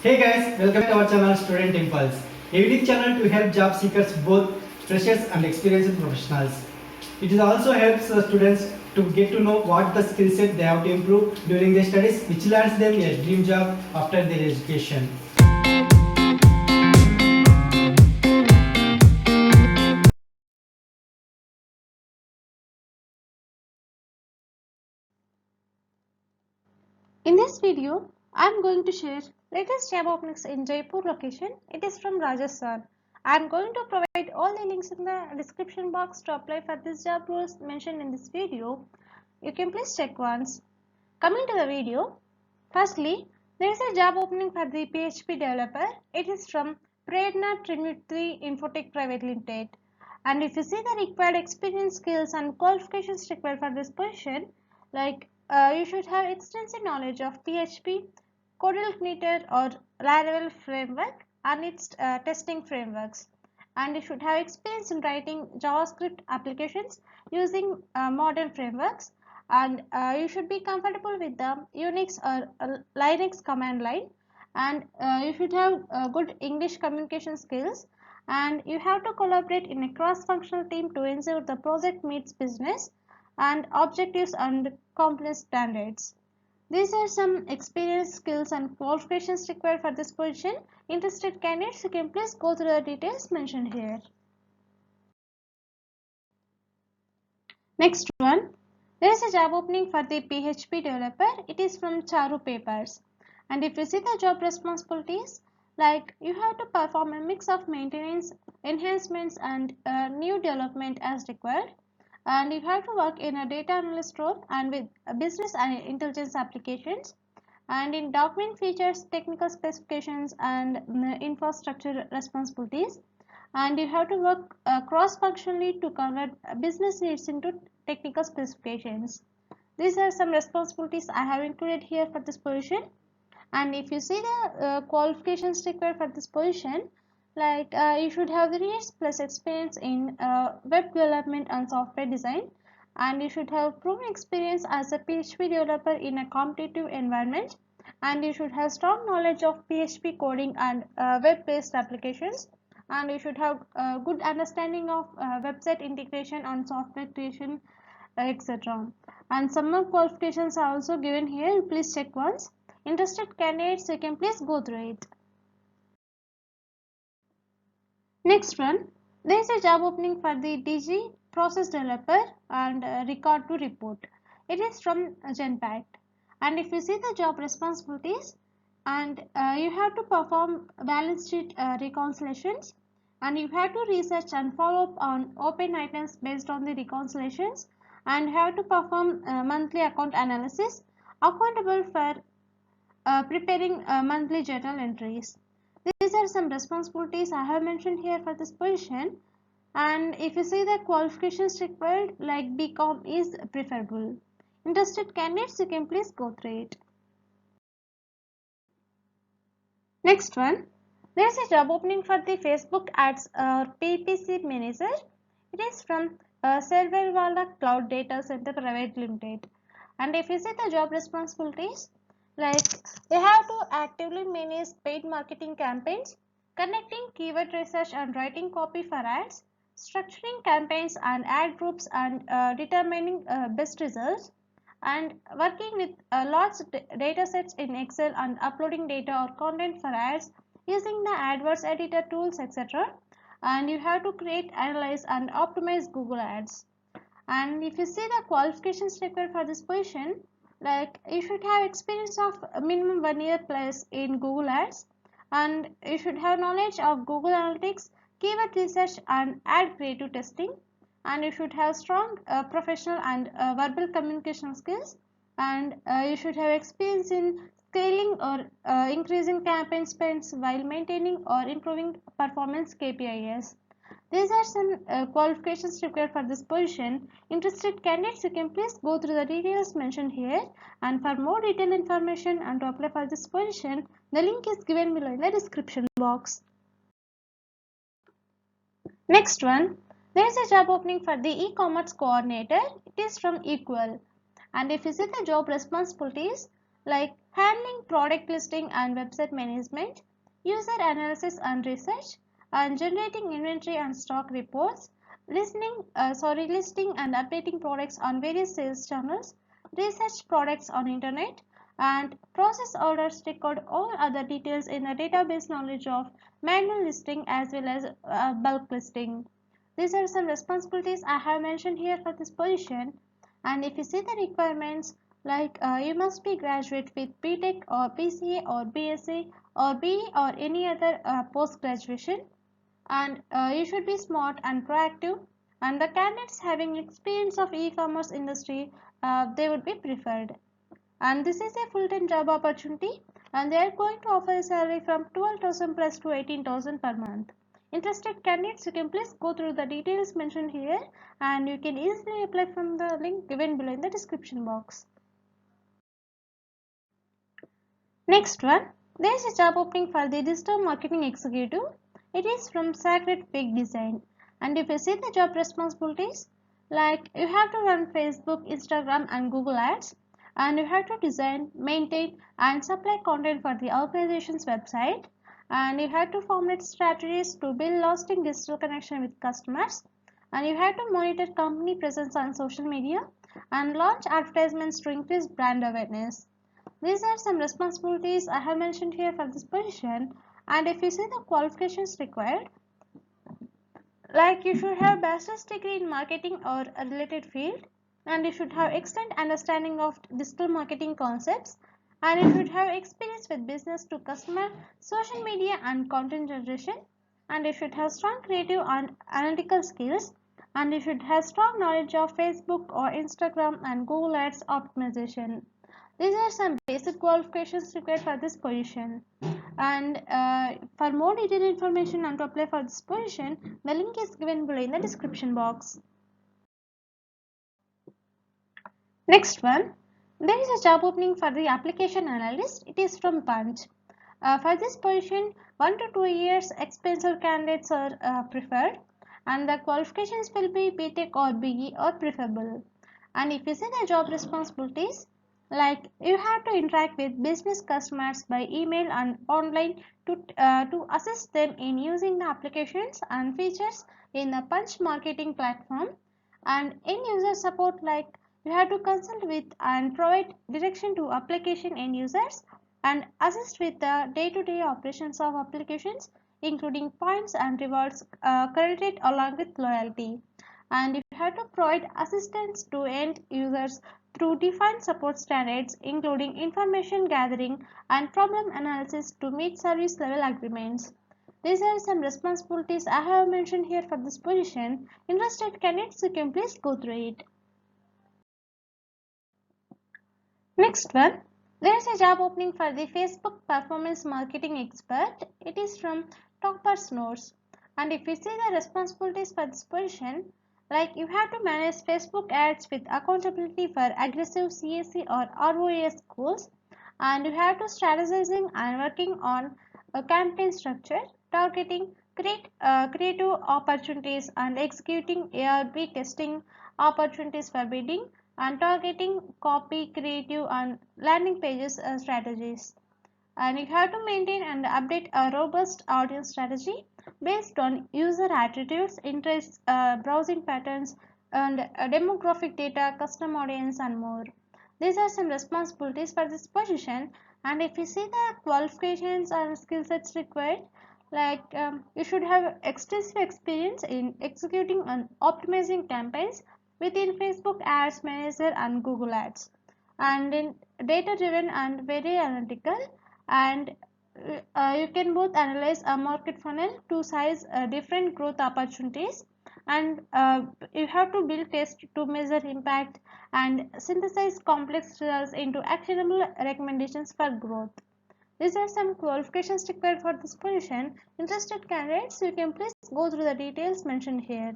Hey guys, welcome to our channel Student Impulse, a unique channel to help job seekers, both freshers and experienced professionals. It also helps students to get to know what the skill set they have to improve during their studies, which lands them a dream job after their education. In this video, I am going to share latest job openings in Jaipur location. It is from Rajasthan. I am going to provide all the links in the description box to apply for this job roles mentioned in this video. You can please check once. Coming to the video, firstly, there is a job opening for the PHP developer. It is from Prerna Trimurti Infotech Private Limited. And if you see the required experience, skills and qualifications required for this position, like you should have extensive knowledge of PHP, CodeIgniter or Laravel framework and its testing frameworks. And you should have experience in writing JavaScript applications using modern frameworks. And you should be comfortable with the Unix or Linux command line. And you should have good English communication skills. And you have to collaborate in a cross-functional team to ensure the project meets business and objectives and compliance standards. These are some experience, skills and qualifications required for this position. Interested candidates, you can please go through the details mentioned here. Next one, there is a job opening for the PHP developer. It is from Charu Papers. And if you see the job responsibilities, like you have to perform a mix of maintenance, enhancements and new development as required. And you have to work in a data analyst role and with business and intelligence applications and in document features, technical specifications and infrastructure responsibilities. And you have to work cross-functionally to convert business needs into technical specifications. These are some responsibilities I have included here for this position. And if you see the qualifications required for this position, like you should have 3 years plus experience in web development and software design, and you should have proven experience as a PHP developer in a competitive environment, and you should have strong knowledge of PHP coding and web-based applications, and you should have good understanding of website integration and software creation, etc. And some more qualifications are also given here. Please check once. Interested candidates, you can please go through it. Next one, there is a job opening for the DG process developer and record to report. It is from Genpact. And if you see the job responsibilities, and you have to perform balance sheet reconciliations, and you have to research and follow up on open items based on the reconciliations, and have to perform monthly account analysis, accountable for preparing monthly journal entries. These are some responsibilities I have mentioned here for this position. And if you see the qualifications required, like BCom is preferable. Interested candidates, you can please go through it. Next one, there is a job opening for the Facebook ads PPC manager. It is from Serverwala Cloud Data Center Private Limited. And if you see the job responsibilities, like they have to actively manage paid marketing campaigns, connecting keyword research and writing copy for ads, structuring campaigns and ad groups and determining best results, and working with large data sets in Excel and uploading data or content for ads using the AdWords editor tools, etc. And you have to create, analyze and optimize Google Ads. And if you see the qualifications required for this position, like you should have experience of minimum 1 year plus in Google Ads, and you should have knowledge of Google Analytics, keyword research and ad creative testing, and you should have strong professional and verbal communication skills, and you should have experience in scaling or increasing campaign spends while maintaining or improving performance KPIs. These are some qualifications required for this position. Interested candidates, you can please go through the details mentioned here. And for more detailed information and to apply for this position, the link is given below in the description box. Next one, there is a job opening for the e-commerce coordinator. It is from Equal. And if you see the job responsibilities, like handling product listing and website management, user analysis and research, and generating inventory and stock reports, listing and updating products on various sales channels, research products on internet, and process orders, record all other details in a database knowledge of manual listing as well as bulk listing. These are some responsibilities I have mentioned here for this position. And if you see the requirements, like you must be graduate with BTech or BCA or BSc or BE or any other post graduation, and you should be smart and proactive, and the candidates having experience of e-commerce industry, they would be preferred. And this is a full-time job opportunity, and they are going to offer a salary from 12,000 plus to 18,000 per month. Interested candidates, you can please go through the details mentioned here, and you can easily apply from the link given below in the description box. Next one, there is a job opening for the digital marketing executive. It is from Sacred Fig Design, and if you see the job responsibilities, like you have to run Facebook, Instagram and Google ads, and you have to design, maintain and supply content for the organization's website, and you have to formulate strategies to build lasting digital connection with customers, and you have to monitor company presence on social media and launch advertisements to increase brand awareness. These are some responsibilities I have mentioned here for this position. And if you see the qualifications required, like you should have bachelor's degree in marketing or a related field, and you should have extent understanding of digital marketing concepts, and you should have experience with business to customer, social media and content generation, and you should have strong creative and analytical skills, and you should have strong knowledge of Facebook or Instagram and Google Ads optimization. These are some basic qualifications required for this position. And for more detailed information and to apply for this position, the link is given below in the description box. Next one, there is a job opening for the application analyst. It is from Punch. For this position, 1 to 2 years expensive candidates are preferred, and the qualifications will be BTech or BE or preferable. And if you see the job responsibilities, like you have to interact with business customers by email and online to assist them in using the applications and features in the Punch marketing platform, and in user support, like you have to consult with and provide direction to application end users and assist with the day-to-day operations of applications including points and rewards credited along with loyalty. And you have to provide assistance to end users through defined support standards including information gathering and problem analysis to meet service level agreements. These are some responsibilities I have mentioned here for this position. Interested candidates, you can please go through it. Next one, there is a job opening for the Facebook performance marketing expert. It is from Toppers Notes. And if you see the responsibilities for this position, like you have to manage Facebook ads with accountability for aggressive CAC or ROAS goals, and you have to strategizing and working on a campaign structure, targeting creative opportunities and executing ARB testing opportunities for bidding, and targeting copy, creative and landing pages strategies. And you have to maintain and update a robust audience strategy based on user attitudes, interests, browsing patterns and demographic data, custom audience and more. These are some responsibilities for this position. And if you see the qualifications and skill sets required, like you should have extensive experience in executing and optimizing campaigns within Facebook Ads Manager and Google Ads, and in data driven and very analytical, and you can both analyze a market funnel to size different growth opportunities, and you have to build tests to measure impact and synthesize complex results into actionable recommendations for growth. These are some qualifications required for this position. Interested candidates, you can please go through the details mentioned here.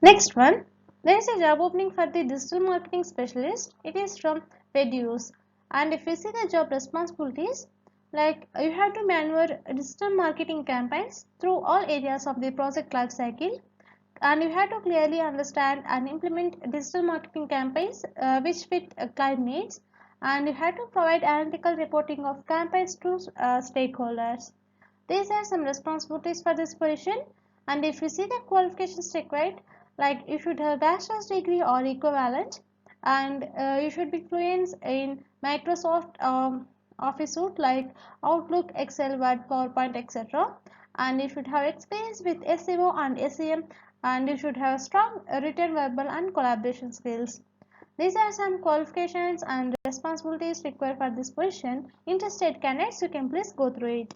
Next one, there is a job opening for the digital marketing specialist. It is from Reduce. And if you see the job responsibilities, like you have to maneuver digital marketing campaigns through all areas of the project life cycle, and you have to clearly understand and implement digital marketing campaigns which fit client needs, and you have to provide analytical reporting of campaigns to stakeholders. These are some responsibilities for this position, and if you see the qualifications required, like you should have a bachelor's degree or equivalent, and you should be fluent in Microsoft Office suite like Outlook, Excel, Word, PowerPoint, etc. And you should have experience with SEO and SEM, and you should have strong written, verbal, and collaboration skills. These are some qualifications and responsibilities required for this position. Interested candidates, you can please go through it.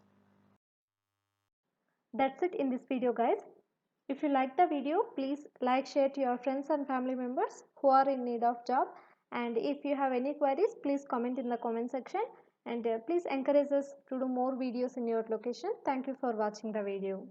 That's it in this video, guys. If you like the video, please like, share to your friends and family members who are in need of job. And if you have any queries, please comment in the comment section, and please encourage us to do more videos in your location. Thank you for watching the video.